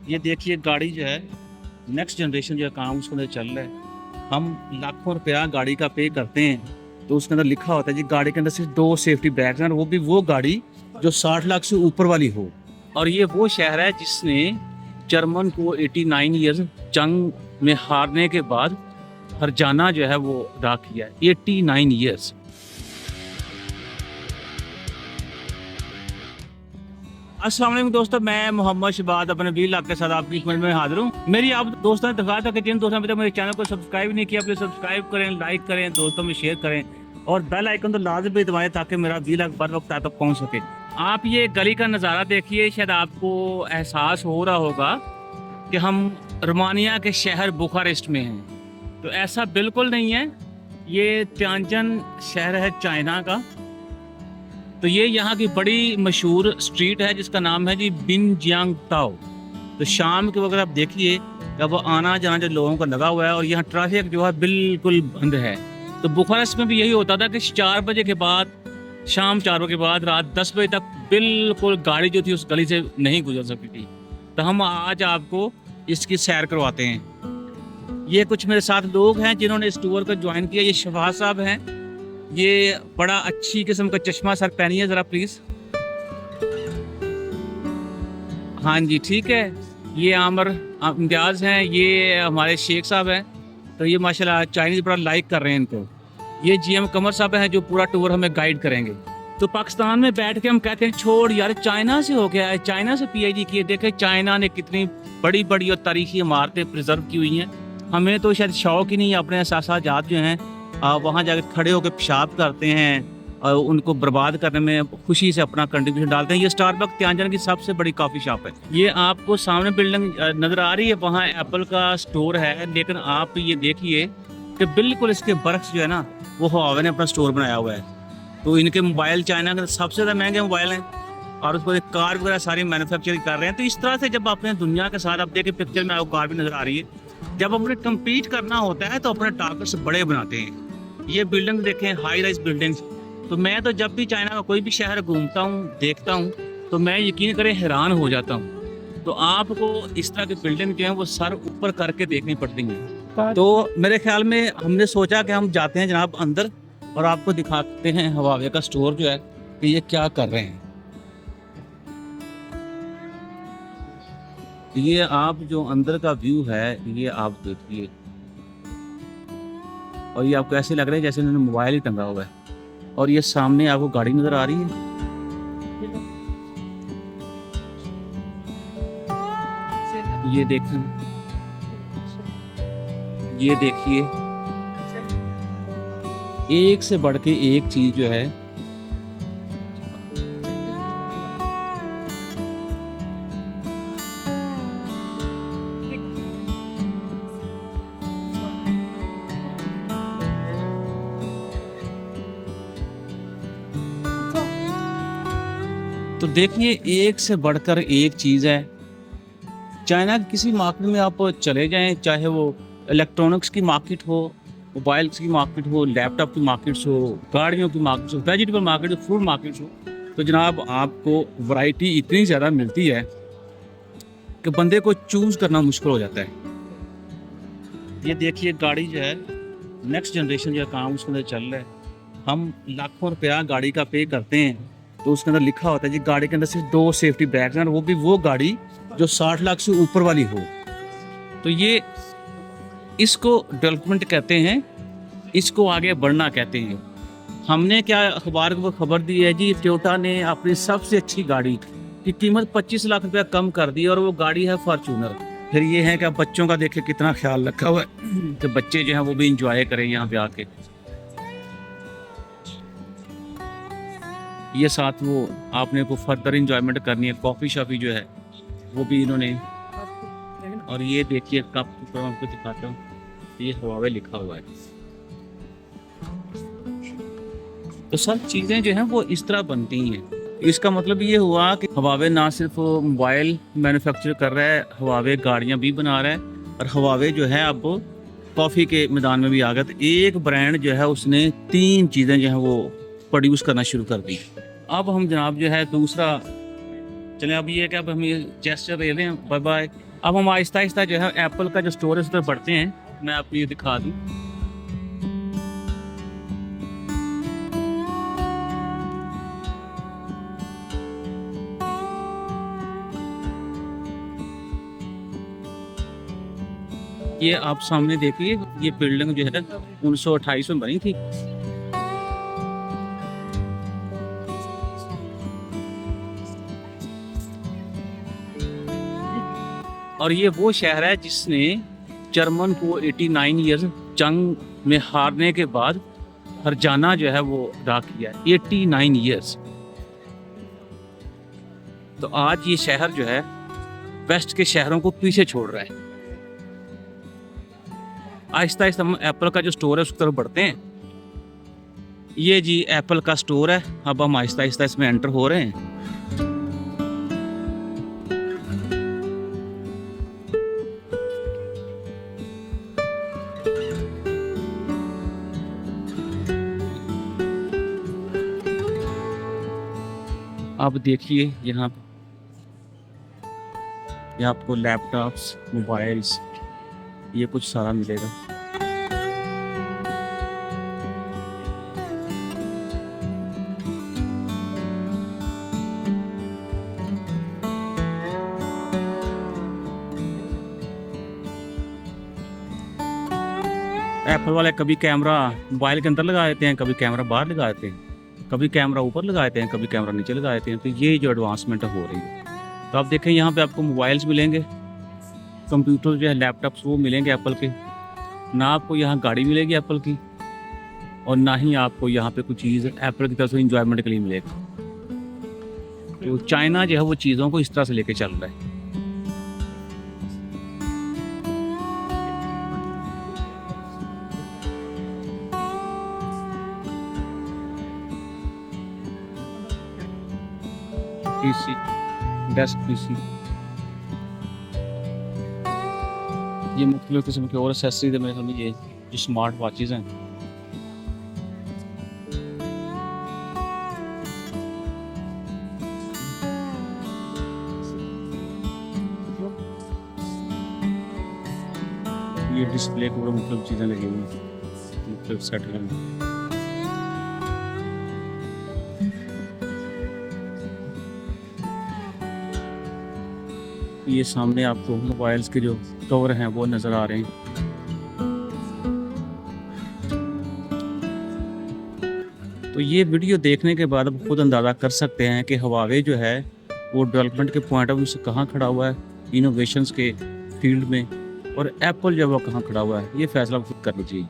ये देखिए गाड़ी जो है नेक्स्ट जनरेशन जो है काम उसके अंदर चल रहा है। हम लाखों रुपया गाड़ी का पे करते हैं तो उसके अंदर लिखा होता है जी गाड़ी के अंदर सिर्फ 2 सेफ्टी बैग्स हैं और वो भी वो गाड़ी जो 60 लाख से ऊपर वाली हो। और ये वो शहर है जिसने जर्मन को 89 ईयर्स जंग में हारने के बाद हरजाना जो है वो अदा किया है 89 ईयर्स। अस्सलाम वालेकुम दोस्तों, मैं मोहम्मद शबाद अपने व्लॉग के साथ आपकी खिदमत में हाजिर हूँ। मेरी आप दोस्तों ने दिखाया था कि जिन दोस्तों ने अभी तक मेरे चैनल को सब्सक्राइब नहीं किया प्लीज सब्सक्राइब करें, लाइक करें, दोस्तों में शेयर करें और बेल आइकन तो लाजमी दबाएं ताकि मेरा व्लॉग बर वक्त आप तक पहुँच सके। आप ये गली का नज़ारा देखिए, शायद आपको एहसास हो रहा होगा कि हम रोमानिया के शहर बुखारेस्ट में हैं, तो ऐसा बिल्कुल नहीं है। ये तियानजन शहर है चाइना का। तो ये यहाँ की बड़ी मशहूर स्ट्रीट है जिसका नाम है जी बिन जियांग ताओ। तो शाम के वक्त आप देखिए जब वो आना जाना जो लोगों का लगा हुआ है और यहाँ ट्रैफिक जो है बिल्कुल बंद है। तो बुखारेस्ट में भी यही होता था कि 4 बजे के बाद, शाम 4 बजे के बाद रात 10 बजे तक बिल्कुल गाड़ी जो थी उस गली से नहीं गुजर सकती थी। तो हम आज आपको इसकी सैर करवाते हैं। ये कुछ मेरे साथ लोग हैं जिन्होंने इस टूर को ज्वाइन किया। ये शफाज साहब हैं, ये बड़ा अच्छी किस्म का चश्मा सर पहनिए ज़रा प्लीज़। हाँ जी ठीक है। ये आमर इम्तियाज़ हैं, ये हमारे शेख साहब हैं। तो ये माशाल्लाह चाइनीज़ बड़ा लाइक कर रहे हैं इनको। ये GM कमर साहब हैं जो पूरा टूर हमें गाइड करेंगे। तो पाकिस्तान में बैठ के हम कहते हैं छोड़ यार चाइना से हो गया है, चाइना से PhD किए। देखे चाइना ने कितनी बड़ी बड़ी और तारीखी इमारतें प्रिजर्व की हुई हैं। हमें तो शायद शौक ही नहीं है, अपने असासाजात जो हैं वहाँ जाकर खड़े होकर पेशाब करते हैं और उनको बर्बाद करने में खुशी से अपना कंट्रीब्यूशन डालते हैं। ये स्टारबक्स तियानजन की सबसे बड़ी कॉफ़ी शॉप है। ये आपको सामने बिल्डिंग नज़र आ रही है, वहाँ एप्पल का स्टोर है। लेकिन आप ये देखिए कि बिल्कुल इसके बर्फ जो है ना वो हुआवे ने अपना स्टोर बनाया हुआ है। तो इनके मोबाइल चाइना के सबसे ज़्यादा महंगे मोबाइल हैं और उसको कार वगैरह सारी मैन्युफैक्चरिंग कर रहे हैं। तो इस तरह से जब अपने दुनिया के साथ आप देखिए, पिक्चर में आपको कार भी नज़र आ रही है, जब अपने कम्पीट करना होता है तो अपने टारगेट्स बड़े बनाते हैं। ये बिल्डिंग देखें, हाई राइज बिल्डिंग्स। तो मैं तो जब भी चाइना का कोई भी शहर घूमता हूँ देखता हूँ तो मैं यकीन करें हैरान हो जाता हूँ। तो आपको इस तरह की बिल्डिंग जो है वो सर ऊपर करके देखनी पड़ती हैं। तो मेरे ख्याल में हमने सोचा कि हम जाते हैं जनाब अंदर और आपको दिखाते हैं हुआवे का स्टोर जो है कि ये क्या कर रहे हैं। ये आप जो अंदर का व्यू है ये आप देखिए और ये आपको ऐसे लग रहा है जैसे उन्होंने मोबाइल ही टंगा हुआ है। और ये सामने आपको गाड़ी नजर आ रही है। ये देखें, ये देखिए एक से बढ़ के एक चीज जो है। तो देखिए एक से बढ़कर एक चीज़ है। चाइना की किसी मार्केट में आप चले जाएं, चाहे वो इलेक्ट्रॉनिक्स की मार्केट हो, मोबाइल्स की मार्केट हो, लैपटॉप की मार्केट्स हो, गाड़ियों की मार्केट्स हो, वेजिटेबल मार्केट हो, फ्रूट मार्केट्स हो, तो जनाब आपको वैरायटी इतनी ज़्यादा मिलती है कि बंदे को चूज़ करना मुश्किल हो जाता है। ये देखिए गाड़ी जो है नेक्स्ट जनरेशन जो काम उसके अंदर चल रहा है। हम लाखों रुपया गाड़ी का पे करते हैं तो उसके अंदर लिखा होता है जी गाड़ी के अंदर सिर्फ 2 सेफ्टी बैग्स हैं और वो भी वो गाड़ी जो 60 लाख से ऊपर वाली हो। तो ये इसको डेवलपमेंट कहते हैं, इसको आगे बढ़ना कहते हैं। हमने क्या अखबार को खबर दी है जी टोयोटा ने अपनी सबसे अच्छी गाड़ी की कीमत 25 लाख रुपया कम कर दी और वो गाड़ी है फॉर्च्यूनर। फिर ये है कि बच्चों का देखे कितना ख्याल रखा हुआ है कि बच्चे जो हैं वो भी इंजॉय करें यहाँ पे आके। ये साथ वो आपने को फर्दर इंजॉयमेंट करनी है, कॉफ़ी शॉपी जो है वो भी इन्होंने। और ये देखिए कप आपको दिखाता हूँ, ये हुआवे लिखा हुआ है। तो सब चीज़ें जो हैं वो इस तरह बनती हैं। इसका मतलब ये हुआ कि हुआवे ना सिर्फ मोबाइल मैन्युफैक्चर कर रहा है, हुआवे गाड़ियाँ भी बना रहा है और हुआवे जो है अब कॉफ़ी के मैदान में भी आ गया। तो एक ब्रांड जो है उसने 3 चीज़ें जो हैं वो प्रोड्यूस करना शुरू कर दी। अब हम जनाब जो है दूसरा चले, अब ये है कि अब हम ये जेस्चर दे रहे हैं बाय बाय अब हम आहिस्ता आहिस्ता जो है एप्पल का जो स्टोर है उस तरफ बढ़ते हैं। मैं आपको ये दिखा दूँ। ये आप सामने देखिए, ये बिल्डिंग जो है 1928 में बनी थी। और ये वो शहर है जिसने जर्मन को 89 ईयर्स जंग में हारने के बाद हरजाना जो है वो अदा किया, 89 ईयर्स। तो आज ये शहर जो है वेस्ट के शहरों को पीछे छोड़ रहा है। आहिस्ता आहिस्ता हम एप्पल का जो स्टोर है उसकी तरफ बढ़ते हैं। ये जी एप्पल का स्टोर है। अब हम आहिस्ता आहिस्ता इसमें एंटर हो रहे हैं। अब देखिए यहाँ पे आपको लैपटॉप्स, मोबाइल्स, ये कुछ सारा मिलेगा। एप्पल वाले कभी कैमरा मोबाइल के अंदर लगा देते हैं, कभी कैमरा बाहर लगा देते हैं, कभी कैमरा ऊपर लगा देते हैं, कभी कैमरा नीचे लगा देते हैं। तो ये जो एडवांसमेंट हो रही है। तो आप देखें यहाँ पे आपको मोबाइल्स मिलेंगे, कंप्यूटर जो है लैपटॉप्स वो मिलेंगे एप्पल के। ना आपको यहाँ गाड़ी मिलेगी एप्पल की, और ना ही आपको यहाँ पे कुछ चीज़ एप्पल की तरफ से इंजॉयमेंट के लिए मिलेगा। तो चाइना जो है वो चीज़ों को इस तरह से लेके चल रहा है। पीसी, डेस्क पीसी, ये मुख्तलिफ किस्म के और एक्सेसरीज है मेरे सामने। ये जो स्मार्ट वॉचेज़ हैं, ये डिस्प्ले के ऊपर मुख्तलिफ चीज़ें लगी हुई हैं, मुख्तलिफ सेट हैं। ये सामने आपको मोबाइल्स के जो कवर हैं वो नज़र आ रहे हैं। तो ये वीडियो देखने के बाद आप खुद अंदाज़ा कर सकते हैं कि हवावे जो है वो डेवलपमेंट के पॉइंट ऑफ व्यू से कहाँ खड़ा हुआ है इनोवेशंस के फील्ड में, और एप्पल जो है वो कहाँ खड़ा हुआ है। ये फैसला खुद करना चाहिए।